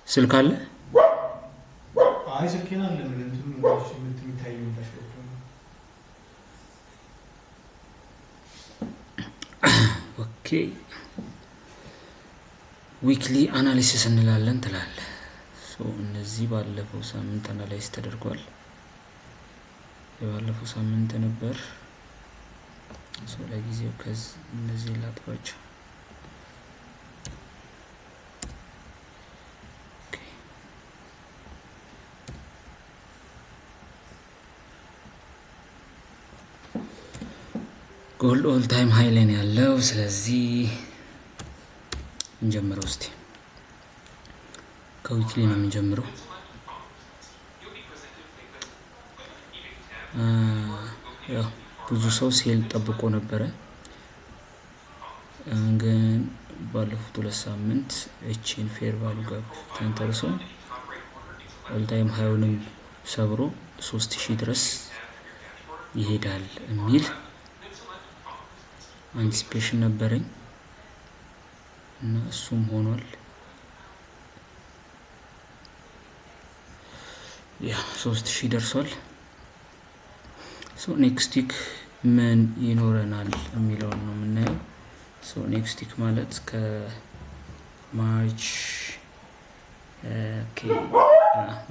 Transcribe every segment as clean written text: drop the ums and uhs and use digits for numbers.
ስልክ አለ አይ ስልኬና ለምን እንትም ነው የምታየው ታሽከው ኦኬ ዊክሊ አናሊሲስ እንላለን ትላለ ሶ እነዚህ ባለፈው ሳምንት አናላይዝ ተደርጓል የባለፈው ሳምንት ነበር ሶ ለጊዜው ከዚህ እነዚህ ላጥፋቸው gold all time high line ያለው ስለዚህ እንጀምረው እስቲ ከዊክሊ ነው እንጀምረው ያው ብዙ ሰው ሴል ጠብቆ ነበር ግን ባለፉት 2 ሳምንት እቺን ፌር ቫልዩ ጋፕ ተንተርሶ all time high-ንም ሰብሮ 3000 ድረስ ይሄዳል የሚል አንቲሲፔሽን ነበረኝ እና እሱም ሆኗል ያ 3000 ደርሷል ሶ ኔክስት ዊክ ምን ይኖረናል የሚለው ነው የምናየው ሶ ኔክስት ዊክ ማለት ከማርች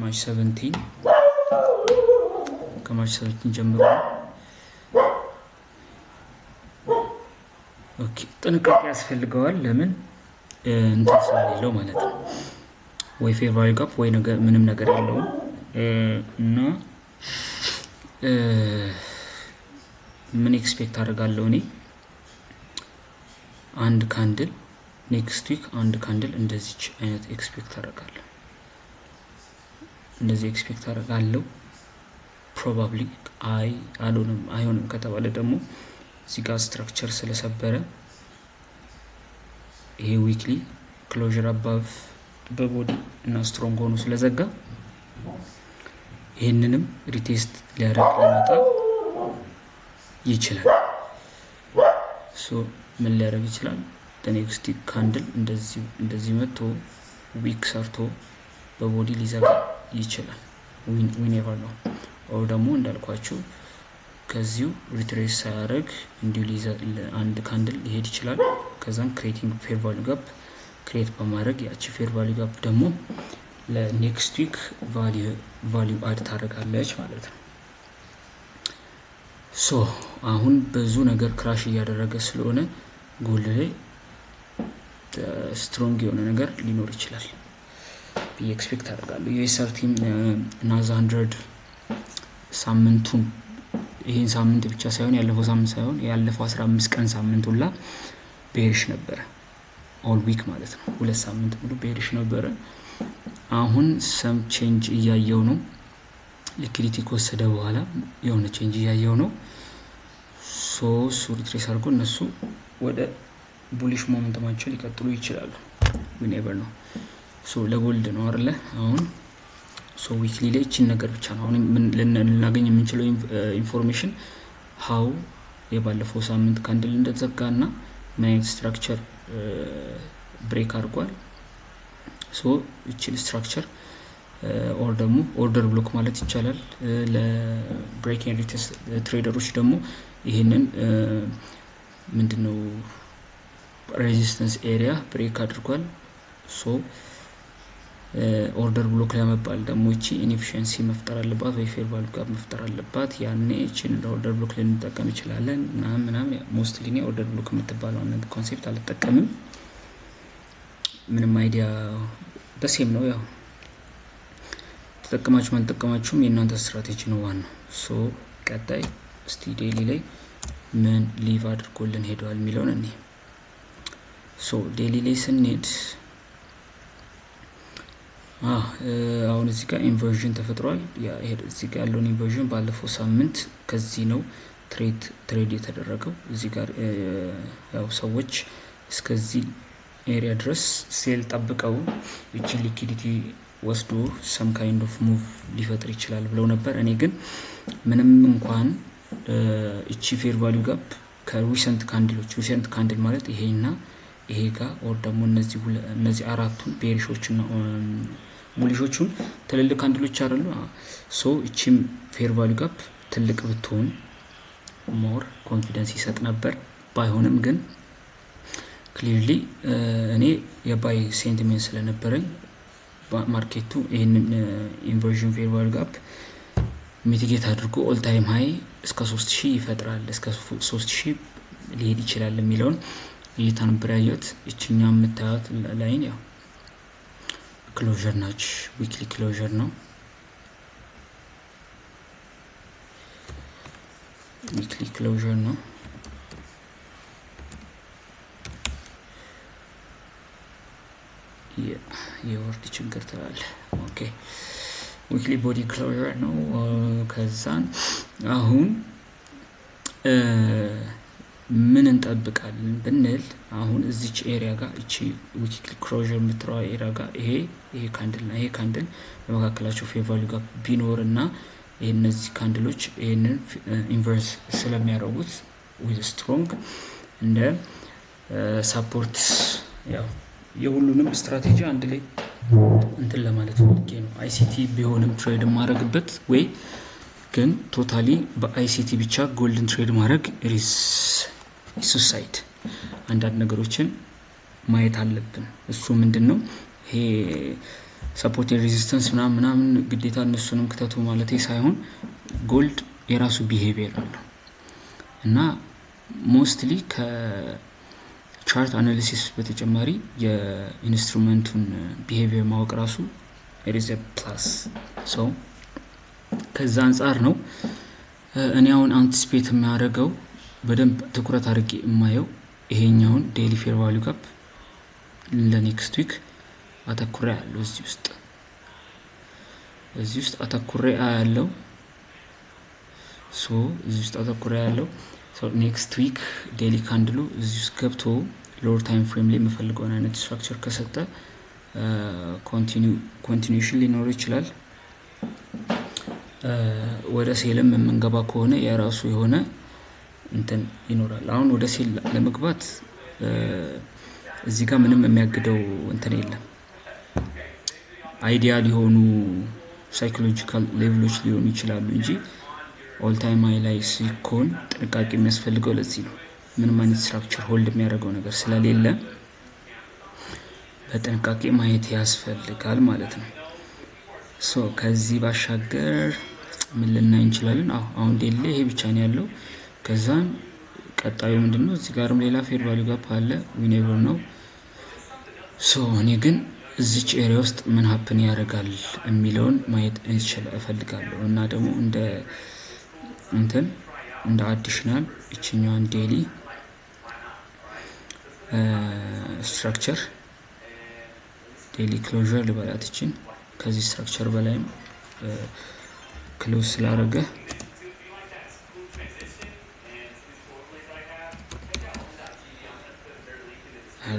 ማርች 17 ከማርች 17 ጀምሮ ኦኬ ጥንቃቄ ያስፈልገዋል ለምን እንትን ስለሌለው ማለት ነው ወይ ፌር ቫልዩ ጋፕ ወይ ነገር ምንም ነገር የለውም እና ምን ኤክስፔክት አደርጋለሁ እኔ አንድ ካንድል ኔክስት ዊክ አንድ ካንድል እንደዚች አይነት ኤክስፔክት አደርጋለሁ እንደዚህ ኤክስፔክት አደርጋለሁ ፕሮባብሊ አይሆንም ከተባለ ደግሞ እዚህ ጋር ስትራክቸር ስለሰበረ ይሄ ዊክሊ ክሎዥር አባቭ በቦዲ እና ስትሮንግ ሆኖ ስለዘጋ ይሄንንም ሪቴስት ሊያደርግ ሊመጣ ይችላል ሶ ምን ሊያደርግ ይችላል ኔክስት ካንድል እንደዚህ መጥቶ ዊክ ሰርቶ በቦዲ ሊዘጋ ይችላል ዊኔቨር ነው ኦር ደግሞ እንዳልኳችሁ ከዚሁ ሪትሬስ ሳያደርግ እንዲሁ አንድ ካንድል ሊሄድ ይችላል ከዛም ክሬቲንግ ፌር ቫልዩ ጋፕ ክሬት በማድረግ ያቺ ፌር ቫልዩ ጋፕ ደግሞ ለኔክስት ዊክ ቫልዩ አድ ታደርጋለች ማለት ነው ሶ አሁን ብዙ ነገር ክራሽ እያደረገ ስለሆነ ጎልድ ላይ ስትሮንግ የሆነ ነገር ሊኖር ይችላል ኤክስፔክት አደርጋለሁ ዩኤስአርቲ ናዝ 100 ሳምንቱን ይሄን ሳምንት ብቻ ሳይሆን ያለፈው ሳምንት ሳይሆን ያለፈው 15 ቀን ሳምንት ሁላ ቤሪሽ ነበር ኦል ዊክ ማለት ነው 2 ሳምንት ሙሉ ቤሪሽ ነበር አሁን ሰም ቼንጅ እያየው ነው ሊኩዊዲቲ ከወሰደ በኋላ የሆነ ቼንጅ እያየው ነው ሶ ሪትሬስ አድርጎ እነሱ ወደ ቡሊሽ ሞመንተማቸው ሊቀጥሉ ይችላሉ we never know ሶ ለጎልድ ነው አይደለ አሁን ሶ ዊክሊ ላይ እቺን ነገር ብቻ ነው አሁን ልናገኝ የምንችለው ኢንፎርሜሽን ሃው የባለፈው ሳምንት ካንድል እንደተዘጋና ምን ስትራክቸር ብሬክ አድርጓል ሶ እቺን ስትራክቸር ኦር ደግሞ ኦርደር ብሎክ ማለት ይቻላል ለብሬክ ኤንድ ሪቴስት ትሬደሮች ደግሞ ይሄንን ምንድነው ሬዚስተንስ ኤሪያ ብሬክ አድርጓል ሶ ኦርደር ብሎክ ለመባል ደግሞ እቺ ኢንኤፊሺየንሲ መፍጠር አለባት ወይ ፌር ቫልዩ ጋፕ መፍጠር አለባት ያኔ እቺን ኦርደር ብሎክ ልንጠቀም ይችላለን ምናምን ሞስትሊ ነው ኦርደር ብሎክ የምትባለው ነገር ኮንሴፕት አልተጠቀምም ምንም አይዲያ በሴም ነው ያው ተጠቅማችሁ ማንጠቀማችሁም የእናንተ ስትራቴጂ ነው ዋናው ሶ ቀጣይ እስቲ ዴይሊ ላይ ምን ሊቭ አድርጎልን ሄዷል የሚለውን እኔ ሶ ዴይሊ ላይ ስንሄድ አሁን እዚህ ጋር ኢንቨርዥን ተፈጥሯል ያ እዚህ ጋር ያለው ኢንቨርዥን ባለፈው ሳምንት ከዚህ ነው ትሬድ የተደረገው እዚህ ጋር ያው ሰዎች እስከዚህ ኤሪያ ድረስ ሴል ጠብቀው እቺ ሊኩዊዲቲ ወስዶ some kind of move ሊፈጥር ይችላል ብለው ነበር እኔ ግን ምንም እንኳን እቺ ፌር ቫልዩ ጋፕ ከሪሰንት ካንድል ማለት ይሄና ይሄ ጋር ኦር ደግሞ እነዚህ አራቱን ቤሪሾችና ሙሊሾቹን ትልልቅ ካንድሎች አይደሉ ሶ እቺም ፌር ቫልዩ ጋፕ ትልቅ ብትሆን ሞር ኮንፊደንስ ይሰጥ ነበር ባይሆንም ግን ክሊርሊ እኔ የባይ ሴንቲሜንት ስለነበረኝ ማርኬቱ ይሄንን ኢንቨርዥን ፌር ቫልዩ ጋፕ ሚቲጌት አድርጎ ኦል ታይም ሃይ እስከ 3000 ይፈጥራል እስከ 3000 ሊሄድ ይችላል የሚለውን እይታን ብራየት እቺኛ የምታዩት ላይን ያው ክሎዠር ናች ዊክሊ ክሎዠር ነው ዊክሊ ክሎዠር ነው የወርድ ችግር ተላለ ኦኬ ዊክሊ ቦዲ ክሎዠር ነው ከዛን አሁን ምን እንጠብቃለን ብንል አሁን እዚች ኤሪያ ጋር እቺ ዊክሊ ክሎዠር የምትራው ኤሪያ ጋር ይሄ ካንድል በመካከላቸው ፌር ቫልዩ ጋር ቢኖርና እነዚህ ካንድሎች ይሄንን ኢንቨርስ ስለሚያደርጉት ዊዝ ስትሮንግ እንደ ሰፖርት ያው የሁሉንም ስትራቴጂ አንድ ላይ እንትን ለማለት ፈልጌ ነው አይሲቲ ቢሆንም ትሬድ ማድረግበት ወይ ግን ቶታሊ በአይሲቲ ብቻ ጎልድን ትሬድ ማድረግ ሪስ ሱሳይድ አንዳንድ ነገሮችን ማየት አለብን እሱ ምንድነው ይሄ ሰፖርት ሬዚስተንስ ምናምን ግዴታ እነሱንም ክተቱ ማለት ሳይሆን ጎልድ የራሱ ቢሄቪየር አለው እና ሞስትሊ ከቻርት አናሊሲስ በተጨማሪ የኢንስትሩመንቱን ቢሄቪየር ማወቅ ራሱ ኢዝ ኤ ፕላስ ሶ ከዛ አንፃር ነው እኔ አሁን አንቲሲፔት የሚያደርገው በደንብ ትኩረት አድርጌ የማየው ይሄኛውን ዴይሊ ፌር ቫልዩ ጋፕ ለኔክስት ዊክ አተኩሬ ያለው እዚህ ውስጥ አተኩሬ ያለው እዚህ ውስጥ አተኩሬ ያለው ኔክስት ዊክ ዴይሊ ካንድሉ እዚህ ውስጥ ገብቶ ሎወር ታይም ፍሬም ላይ የምፈልገውን አይነት ስትራክቸር ከሰጠ ኮንቲኒዩሽን ሊኖር ይችላል ወደ ሴልም የምንገባ ከሆነ የራሱ የሆነ እንትን ይኖራል አሁን ወደ ሴል ለመግባት እዚህ ጋር ምንም የሚያግደው እንትን የለም አይዲያል የሆኑ ሳይኮሎጂካል ሌቭሎች ሊሆኑ ይችላሉ እንጂ ኦል ታይም ሃይ ላይ ሲኮን ጥንቃቄ የሚያስፈልገው ለዚህ ነው ምንም አይነት ስትራክቸር ሆልድ የሚያደርገው ነገር ስለሌለ በጥንቃቄ ማየት ያስፈልጋል ማለት ነው ሶ ከዚህ ባሻገር ምን ልናይ እንችላለን አሁን ዴይሊ ይሄ ብቻ ነው ያለው ከዛን ቀጣዩ ምንድነው እዚህ ጋርም ሌላ ፌር ቫልዩ ጋፕ አለ ዊ ኔቨር ነው ሶ እኔ ግን እዚች ኤሪያ ውስጥ ምን ሀፕን ያደርጋል የሚለውን ማየት እፈልጋለሁ እና ደግሞ እንደ አዲሽናል እቺኛዋን ዴይሊ ስትራክቸር ዴይሊ ክሎዠር ልበላት እቺን ከዚህ ስትራክቸር በላይም ክሎዝ ስላደረገ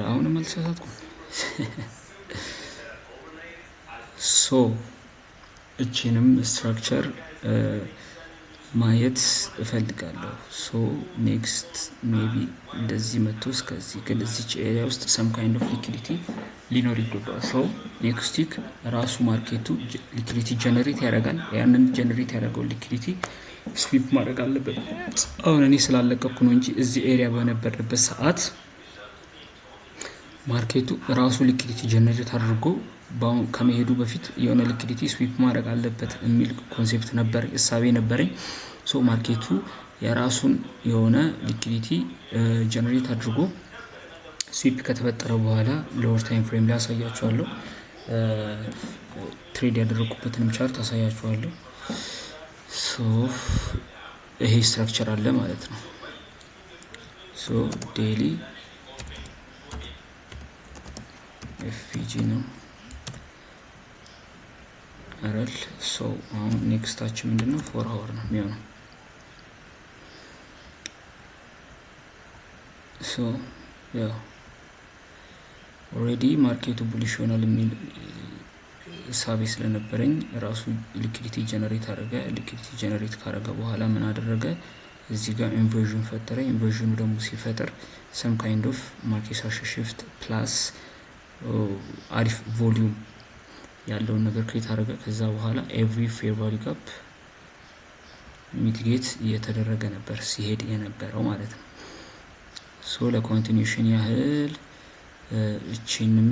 አሁንም አልተሳሳትኩም ሶ እቺንም ስትራክቸር ማየት እፈልጋለሁ ሶ ኔክስት ሜቢ እንደዚህ መጥቶ እስከዚህ ግን እዚች ኤሪያ ውስጥ some kind of liquidity ሊኖር ይገባል ሶ ኔክስት ዊክ ራሱ ማርኬቱ ሊኩዊዲቲ ጀነሬት ያደርጋል ያንን ጀነሬት ያደረገው ሊኩዊዲቲ ስዊፕ ማድረግ አለበት አሁን እኔ ስላለቀኩ ነው እንጂ እዚህ ኤሪያ በነበረበት ሰዓት ማርኬቱ ራሱ ሊኩዊዲቲ ጀነሬት አድርጎ ከመሄዱ በፊት የሆነ ሊኩዊዲቲ ስዊፕ ማድረግ አለበት የሚል ኮንሴፕት ነበር እሳቤ ነበረኝ ሶ ማርኬቱ የራሱን የሆነ ሊኩዊዲቲ ጀነሬት አድርጎ ስዊፕ ከተፈጠረ በኋላ ሎወር ታይም ፍሬም ላይ አሳያችኋለሁ ትሬድ ያደረኩበትንም ቻርት አሳያችኋለሁ ሶ ይሄ ስትራክቸር አለ ማለት ነው ሶ ዴይሊ ኤፍጂ ነው አረል ሶ አሁን ኔክስታችን ምንድነው 4 አወር ነው የሚሆነው ሶ ያው ኦሬዲ ማርኬቱ ቡሊሽ ሆኗል የሚል ሳቢ ስለነበረኝ ራሱ ሊኩዊዲቲ ጀነሬት አደረገ ሊኩዊዲቲ ጀነሬት ካደረገ በኋላ ምን አደረገ እዚህ ጋር ኢንቨርዥን ፈጠረ። ኢንቨርዥኑ ደግሞ ሲፈጠር some kind of ማርኬት shift ፕላስ አሪፍ ቮሊዩም ያለውን ነገር ክሬት አደረገ። ከዛ በኋላ ኤቭሪ ፌር ቫልዩ ጋፕ ሚቲጌት እየተደረገ ነበር ሲሄድ የነበረው ማለት ነው። ሶ ለኮንቲኒዩሽን ያህል እቺንም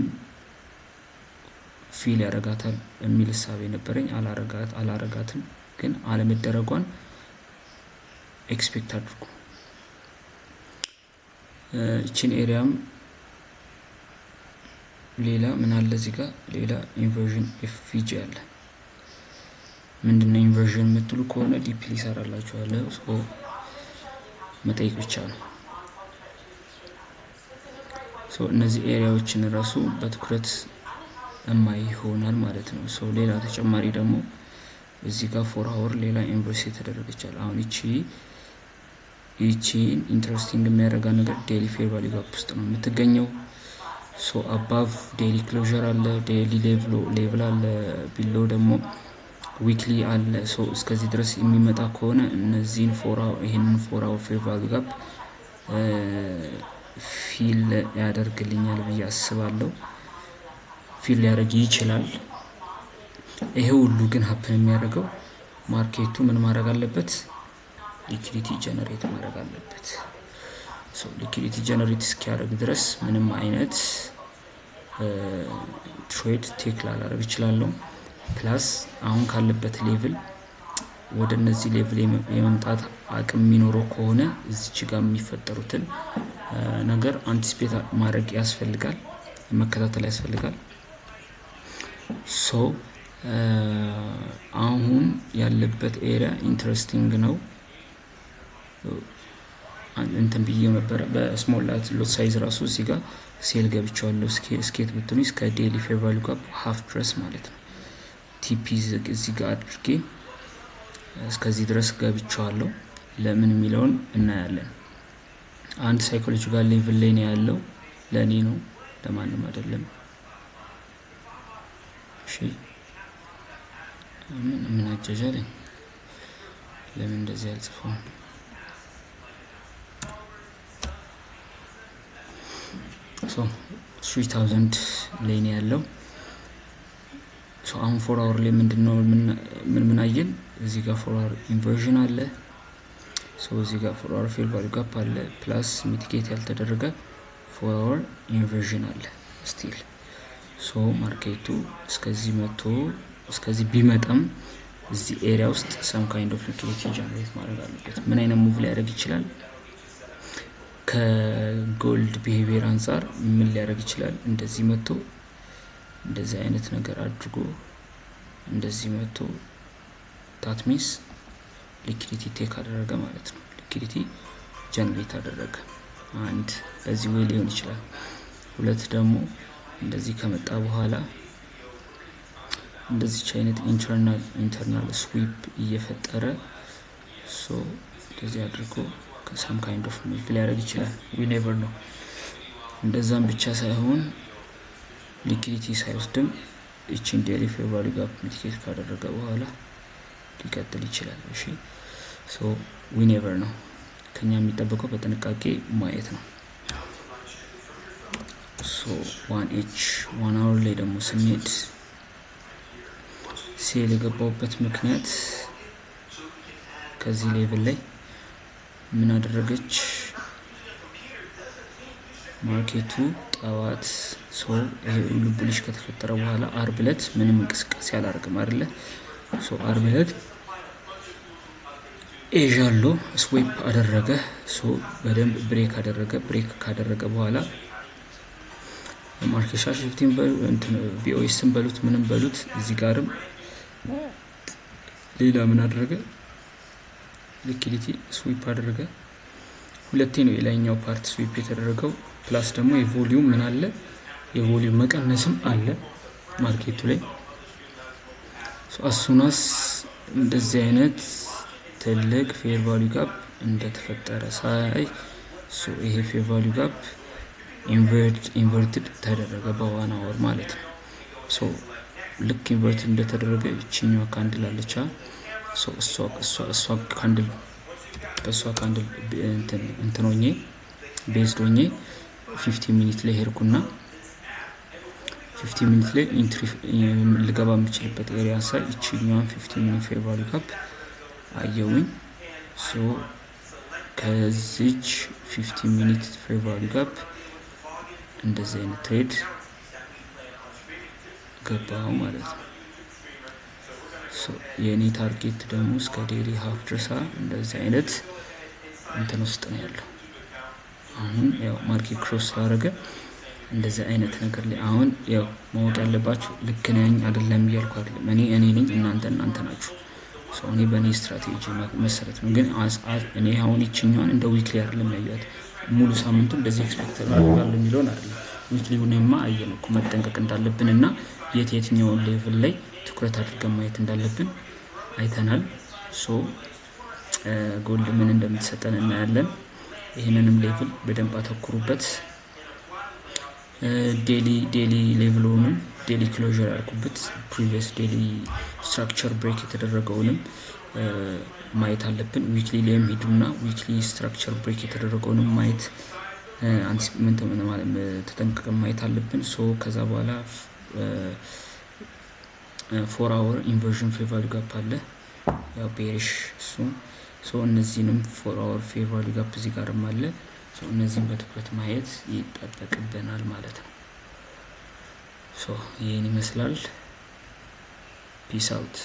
ፊል ያረጋታል የሚል ሐሳብ ነበረኝ። አላረጋትም ግን አለመደረጓን ኤክስፔክት አድርጉ። እቺን ኤሪያም ሌላ ምን አለ እዚህ ጋር ሌላ ኢንቨርዥን ኤፍጂ አለ። ምንድነው ኢንቨርዥን የምትሉ ከሆነ ዲፕሊ ይሰራላችኋለሁ። ሶ መጠየቅ ብቻ ነው። ሶ እነዚህ ኤሪያዎችን ራሱ በትኩረት እማይ ይሆናል ማለት ነው። ሶ ሌላ ተጨማሪ ደግሞ እዚህ ጋር ፎር አወር ሌላ ኢንቨርስ የተደረገቻል። አሁን እቺ ኢንትረስቲንግ የሚያደርጋ ነገር ዴይሊ ፌር ቫልዩ ጋፕ ውስጥ ነው የምትገኘው። ሶ አባቭ ዴይሊ ክሎዥር አለ፣ ዴይሊ ሌቭል አለ፣ ቢሎ ደግሞ ዊክሊ አለ። ሶ እስከዚህ ድረስ የሚመጣ ከሆነ እነዚህን ይሄንን ፎር አወር ፌር ቫልዩ ጋፕ ፊል ያደርግልኛል ብዬ አስባለሁ። ፊል ሊያደርግ ይችላል። ይሄ ሁሉ ግን ሀፕን የሚያደርገው ማርኬቱ ምን ማድረግ አለበት? ሊኩዊዲቲ ጀነሬት ማድረግ አለበት። ሶ ሊኩዊዲቲ ጀነሬት እስኪያደርግ ድረስ ምንም አይነት ትሬድ ቴክ ላላደርግ እችላለሁ። ፕላስ አሁን ካለበት ሌቭል ወደ እነዚህ ሌቭል የመምጣት አቅም የሚኖረው ከሆነ እዚች ጋር የሚፈጠሩትን ነገር አንቲሲፔት ማድረግ ያስፈልጋል፣ መከታተል ያስፈልጋል። ሶ አሁን ያለበት ኤሪያ ኢንትረስቲንግ ነው። እንትን ብዬው ነበር በስሞል ሎት ሳይዝ ራሱ እዚህ ጋር ሴል ገብቻለሁ። ስኬት ብትኑ እስከ ዴይሊ ፌር ቫልዩ ጋፕ ሃፍ ድረስ ማለት ነው። ቲፒ እዚህ ጋር አድርጌ እስከዚህ ድረስ ገብቻለሁ። ለምን የሚለውን እናያለን። አንድ ሳይኮሎጂካል ሌቭል ላይ ነው ያለው፣ ለኔ ነው ለማንም አይደለም። እሺ ምን አጀጃለኝ? ለምን እንደዚህ አልጽፈውም? ሶ 3000 ላይ ነው ያለው። ሶ አሁን ፎር አወር ላይ ምንድነው ምን አየን? እዚህ ጋር ፎር አወር ኢንቨርዥን አለ። ሶ እዚህ ጋር ፎር አወር ፌር ቫልዩ ጋፕ አለ ፕላስ ሚቲጌት ያልተደረገ ፎር አወር ኢንቨርዥን አለ ስቲል። ሶ ማርኬቱ እስከዚህ መጥቶ እስከዚህ ቢመጣም እዚህ ኤሪያ ውስጥ some kind of liquidity ጀነሬት ማድረግ አለበት። ምን አይነት ሙቭ ሊያደርግ ይችላል? ከጎልድ ቢሄቪየር አንፃር ምን ሊያደርግ ይችላል? እንደዚህ መጥቶ እንደዚህ አይነት ነገር አድርጎ እንደዚህ መጥቶ that means ሊኩዊዲቲ ቴክ አደረገ ማለት ነው። ሊኩዊዲቲ ጀነሬት አደረገ። አንድ በዚህ ወይ ሊሆን ይችላል። ሁለት ደግሞ እንደዚህ ከመጣ በኋላ እንደዚህ አይነት ኢንተርናል ስዊፕ እየፈጠረ ሶ እንደዚህ አድርጎ some kind of move ሊያደርግ ይችላል። we never know። እንደዛም ብቻ ሳይሆን ሊኩዊዲቲ ሳይወስድም እቺን ዴይሊ ፌር ቫልዩ ጋፕ ሚቲጌት ካደረገ በኋላ ሊቀጥል ይችላል። እሺ ሶ we never know። ከኛ የሚጠበቀው በጥንቃቄ ማየት ነው። ሶ 1 hour ላይ ደግሞ ስንሄድ ሴል የገባውበት ምክንያት ከዚህ ሌቭል ላይ ምን አደረገች? ማርኬቱ ጠዋት ሶ ይሄ ሁሉ ቡሊሽ ከተፈጠረ በኋላ አርብ ዕለት ምንም እንቅስቃሴ አላደረገም አይደለ? ሶ አርብ ዕለት ኤዣሎ ስዊፕ አደረገ። ሶ በደንብ ብሬክ ካደረገ በኋላ ማርኬት ሻርፕቲን ቪኦኤስን በሉት ምንም በሉት እዚህ ጋርም ሌላ ምን አደረገ? ሊኩዊዲቲ ስዊፕ አደረገ። ሁለቴ ነው የላይኛው ፓርት ስዊፕ የተደረገው። ፕላስ ደግሞ የቮሊዩም ምን አለ? የቮሊዩም መቀነስም አለ ማርኬቱ ላይ። ሶ አሱናስ እንደዚህ አይነት ትልቅ ፌር ቫልዩ ጋፕ እንደተፈጠረ ሳይ ሶ ይሄ ፌር ቫልዩ ጋፕ ኢንቨርትድ ተደረገ በዋን አወር ማለት ነው። ሶ ልክ ኢንቨርትድ እንደተደረገ እቺኛው ካንድል አለቻ። ሶ እሷ ካንድል በሷ ካንድል እንትን ሆኜ ቤዝድ ሆኜ 15 ሚኒት ላይ ሄድኩና 15 ሚኒት ላይ ኢንትሪ ልገባ የምችልበት ኤሪያ ሳይ እቺኛዋን 15 ሚኒት ፌር ቫልዩ ጋፕ አየውኝ። ሶ ከዚች 15 ሚኒት ፌር ቫልዩ ጋፕ እንደዚህ አይነት ትሬድ ገባው ማለት ነው። ሶ የኔ ታርጌት ደግሞ እስከ ዴሊ ሃፍ ድረስ እንደዚህ አይነት እንትን ውስጥ ነው ያለው። አሁን ያው ማርኬት ክሮስ አደረገ እንደዚህ አይነት ነገር ላይ አሁን ያው ማወቅ ያለባችሁ ልክ ነኝ አይደለም እያልኩ አይደለም። እኔ ነኝ እናንተ ናችሁ። ሶ እኔ በእኔ ስትራቴጂ መሰረት ነው። ግን እኔ አሁን ይችኛዋን እንደ ዊክሊ አይደለም ያያት ሙሉ ሳምንቱ እንደዚህ ኤክስፔክት አደርጋለሁ የሚለውን አይደለም። ዊክሊውንማ አየን እኮ መጠንቀቅ እንዳለብንና የትኛው ሌቭል ላይ ትኩረት አድርገን ማየት እንዳለብን አይተናል። ሶ ጎልድ ምን እንደምትሰጠን እናያለን። ይሄንንም ሌቭል በደንብ አተኩሩበት። ዴሊ ሌቭሉንም ዴሊ ክሎዥር ያልኩበት ፕሪቪየስ ዴሊ ስትራክቸር ብሬክ የተደረገውንም ማየት አለብን። ዊክሊ ላይም ሄዱና ዊክሊ ስትራክቸር ብሬክ የተደረገውንም ማየት አንቲሲፔት ማለት ተጠንቅቀን ማየት አለብን። ሶ ከዛ በኋላ 4 hour ኢንቨርዥን ፌር ቫልዩ ጋፕ አለ ያው ቤሪሽ እሱ። ሶ እነዚህንም 4 hour ፌር ቫልዩ ጋፕ እዚህ ጋርም አለ። ሶ እነዚህን በትኩረት ማየት ይጠበቅብናል ማለት ነው። ሶ ይሄን ይመስላል። ፒስ አውት።